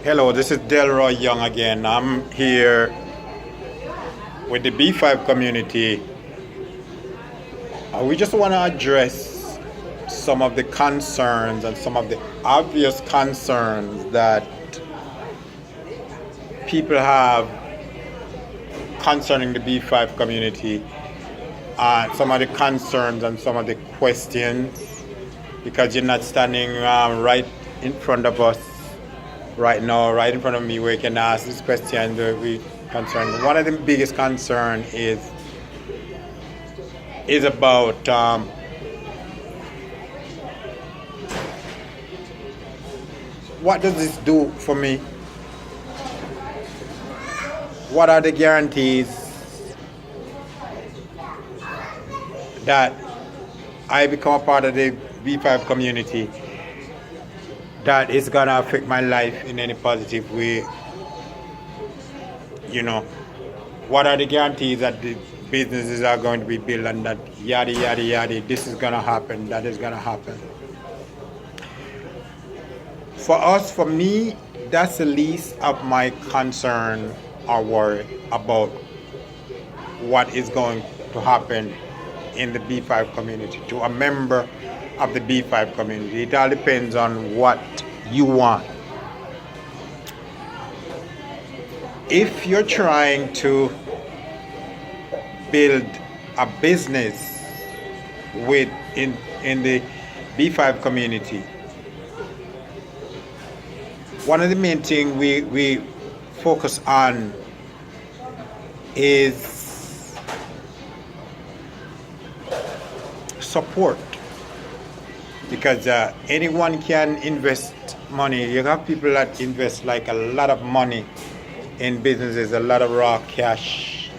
Hello, this is Delroy Young again. I'm here with the B5 community. We just want to address some of the concerns and some of the obvious concerns that people have concerning the B5 community, some of the concerns and some of the questions, because you're not standing right in front of us right now, right in front of me, where you can ask this question. We concerned. One of the biggest concern is about what does this do for me? What are the guarantees that I become a part of the B5 community that is gonna affect my life in any positive way? What are the guarantees that the businesses are going to be built and that yada yada yada, this is gonna happen, that is gonna happen? For me, that's the least of my concern or worry about what is going to happen in the B5 community to a member of the B5 community. It all depends on what you want. If you're trying to build a business in the B5 community, one of the main things we focus on is support, because anyone can invest money. You have people that invest like a lot of money in businesses, a lot of raw cash,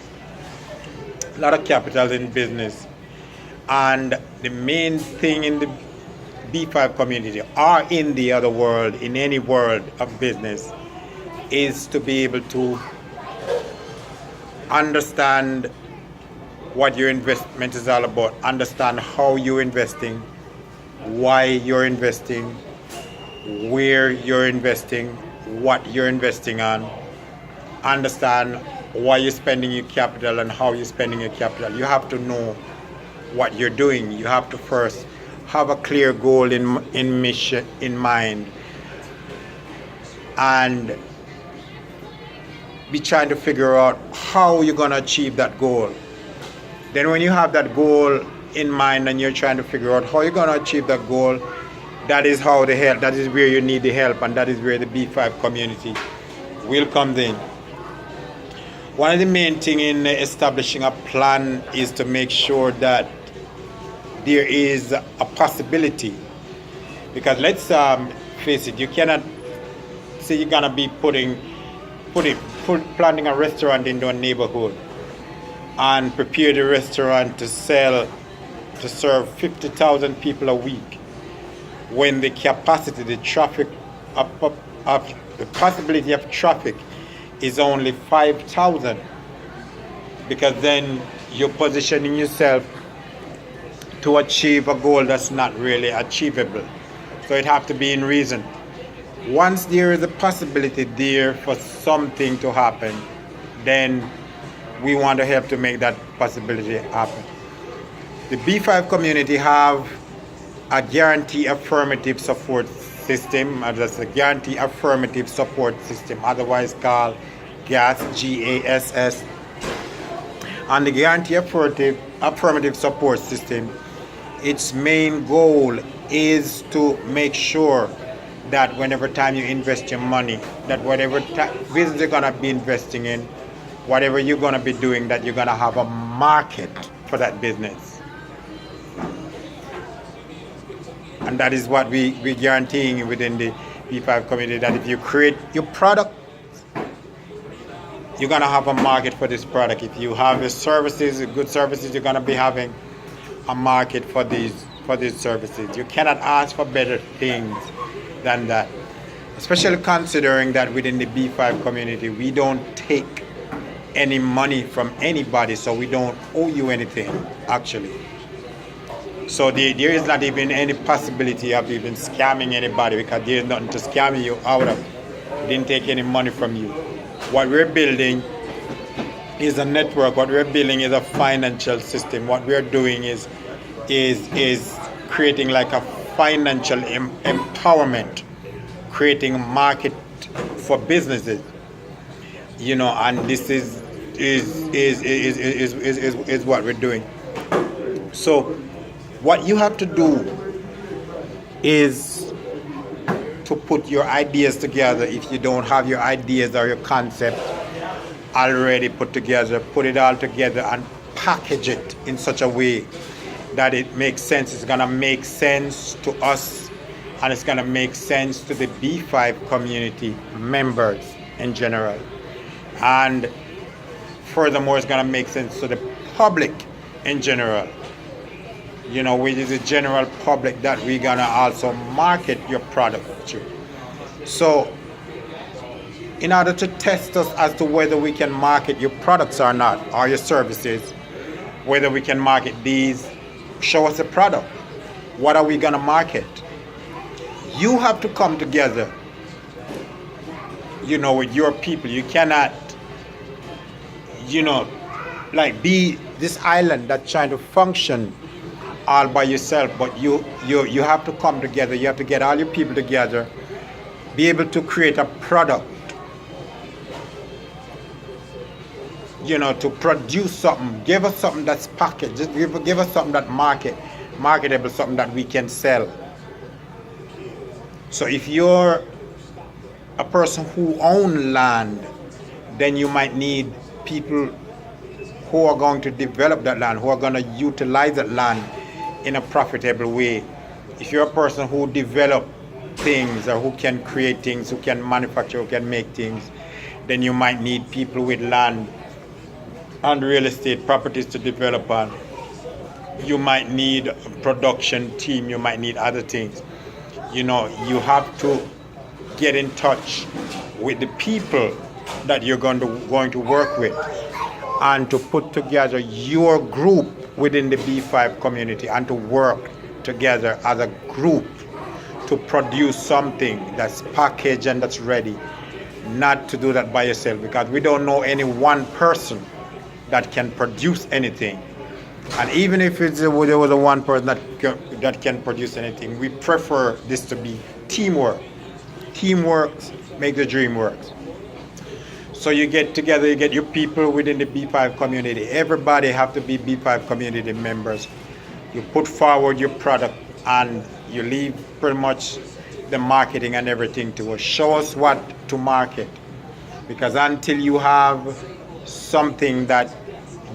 a lot of capital in business. And the main thing in the B5 community or in the other world, in any world of business, is to be able to understand what your investment is all about, understand how you're investing, why you're investing, where you're investing, what you're investing on, understand why you're spending your capital and how you're spending your capital. You have to know what you're doing. You have to first have a clear goal in mission in mind, and be trying to figure out how you're going to achieve that goal. Then when you have that goal in mind and you're trying to figure out how you're going to achieve that goal, that is how the help, that is where you need the help, and that is where the B5 community will come in. One of the main things in establishing a plan is to make sure that there is a possibility, because let's face it, you cannot say you're gonna be planning a restaurant into a neighborhood and prepare the restaurant to serve 50,000 people a week, when the capacity, the traffic the possibility of traffic is only 5,000, because then you're positioning yourself to achieve a goal that's not really achievable. So it have to be in reason. Once there is a possibility there for something to happen, then we want to help to make that possibility happen. The B5 community have a guarantee affirmative support system, that's a guarantee affirmative support system, otherwise called GASS, GASS. And the guarantee affirmative support system, its main goal is to make sure that whenever time you invest your money, that whatever business you're gonna be investing in, whatever you're gonna be doing, that you're gonna have a market for that business. And that is what we're guaranteeing within the B5 community, that if you create your product, you're gonna have a market for this product. If you have the services, good services, you're gonna be having a market for these services. You cannot ask for better things than that, especially considering that within the B5 community we don't take any money from anybody, so we don't owe you anything actually. So there is not even any possibility of even scamming anybody, because there is nothing to scam you out of. didn't take any money from you. What we're building is a network. What we're building is a financial system. What we're doing is creating like a financial empowerment, creating a market for businesses. And this is what we're doing. So what you have to do is to put your ideas together. If you don't have your ideas or your concept already put together, put it all together and package it in such a way that it makes sense. It's gonna make sense to us, and it's gonna make sense to the B5 community members in general. And furthermore, it's gonna make sense to the public in general. Which is the general public that we're gonna also market your product to. So, in order to test us as to whether we can market your products or not, or your services, whether we can market these, show us the product. What are we gonna market? You have to come together, with your people. You cannot, be this island that's trying to function all by yourself, but you have to come together. You have to get all your people together, be able to create a product, to produce something. Give us something that's packaged. Just give us something that marketable, something that we can sell. So if you're a person who owns land, then you might need people who are going to develop that land, who are going to utilize that land in a profitable way. If you're a person who develop things, or who can create things, who can manufacture, who can make things, then you might need people with land and real estate properties to develop on. You might need a production team, you might need other things. You have to get in touch with the people that you're going to work with, and to put together your group within the B5 community, and to work together as a group to produce something that's packaged and that's ready. Not to do that by yourself, because we don't know any one person that can produce anything. And even if there was a one person that can produce anything, we prefer this to be teamwork. Teamwork make the dream work. So you get together, you get your people within the B5 community. Everybody have to be B5 community members. You put forward your product, and you leave pretty much the marketing and everything to us. Show us what to market, because until you have something that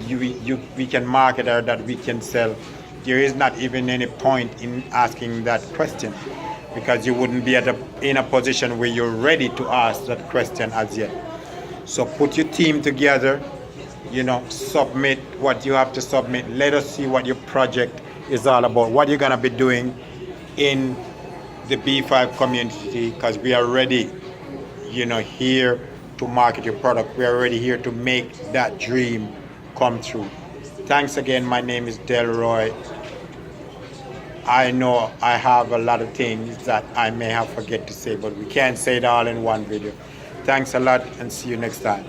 we can market or that we can sell, there is not even any point in asking that question, because you wouldn't be in a position where you're ready to ask that question as yet. So put your team together, submit what you have to submit. Let us see what your project is all about, what you're going to be doing in the B5 community, because we are ready, here to market your product. We are already here to make that dream come true. Thanks again. My name is Delroy. I know I have a lot of things that I may have forget to say, but we can't say it all in one video. Thanks a lot, and see you next time.